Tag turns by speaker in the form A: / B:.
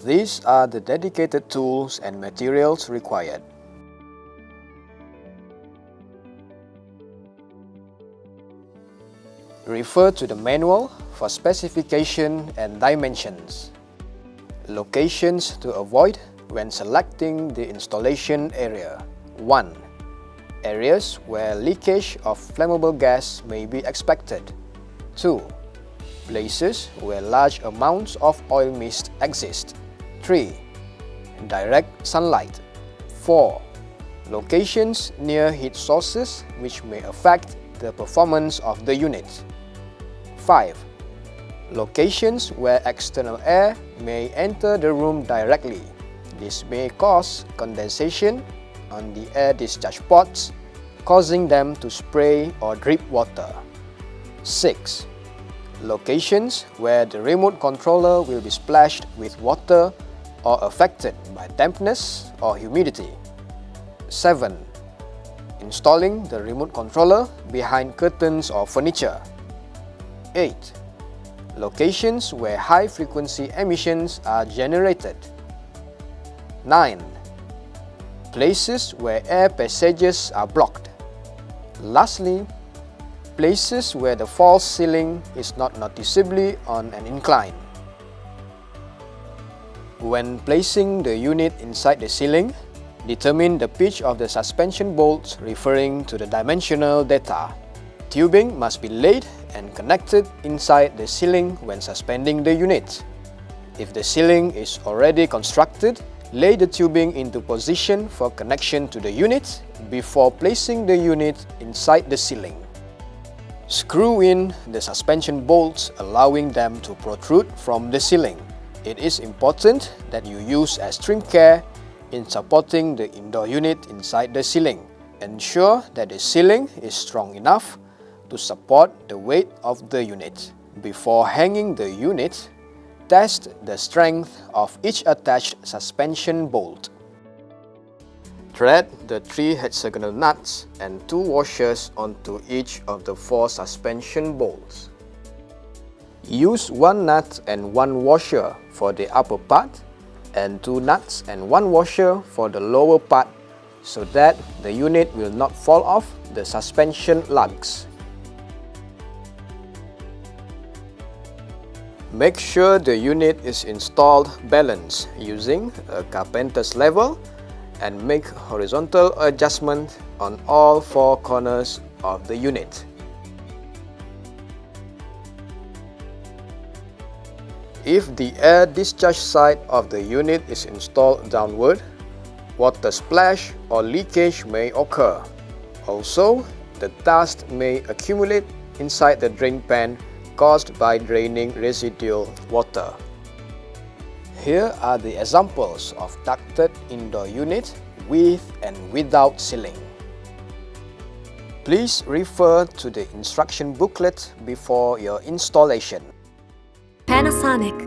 A: These are the dedicated tools and materials required. Refer to the manual for specification and dimensions. Locations to avoid when selecting the installation area. 1. Areas where leakage of flammable gas may be expected. 2. Places where large amounts of oil mist exist. 3. Direct sunlight. 4. Locations near heat sources which may affect the performance of the unit. 5. Locations where external air may enter the room directly. This may cause condensation on the air discharge ports, causing them to spray or drip water. 6. Locations where the remote controller will be splashed with water or affected by dampness or humidity. 7. Installing the remote controller behind curtains or furniture. 8. Locations where high-frequency emissions are generated. 9. Places where air passages are blocked. Lastly, places where the false ceiling is not noticeably on an incline. When placing the unit inside the ceiling, determine the pitch of the suspension bolts referring to the dimensional data. Tubing must be laid and connected inside the ceiling when suspending the unit. If the ceiling is already constructed, lay the tubing into position for connection to the unit before placing the unit inside the ceiling. Screw in the suspension bolts, allowing them to protrude from the ceiling. It is important that you use extreme care in supporting the indoor unit inside the ceiling. Ensure that the ceiling is strong enough to support the weight of the unit. Before hanging the unit, test the strength of each attached suspension bolt. Thread the 3 hexagonal nuts and 2 washers onto each of the 4 suspension bolts. Use 1 nut and 1 washer for the upper part and 2 nuts and 1 washer for the lower part so that the unit will not fall off the suspension lugs. Make sure the unit is installed balanced using a carpenter's level and make horizontal adjustment on all 4 corners of the unit. If the air discharge side of the unit is installed downward, water splash or leakage may occur. Also, the dust may accumulate inside the drain pan caused by draining residual water. Here are the examples of ducted indoor unit with and without ceiling. Please refer to the instruction booklet before your installation.
B: Panasonic.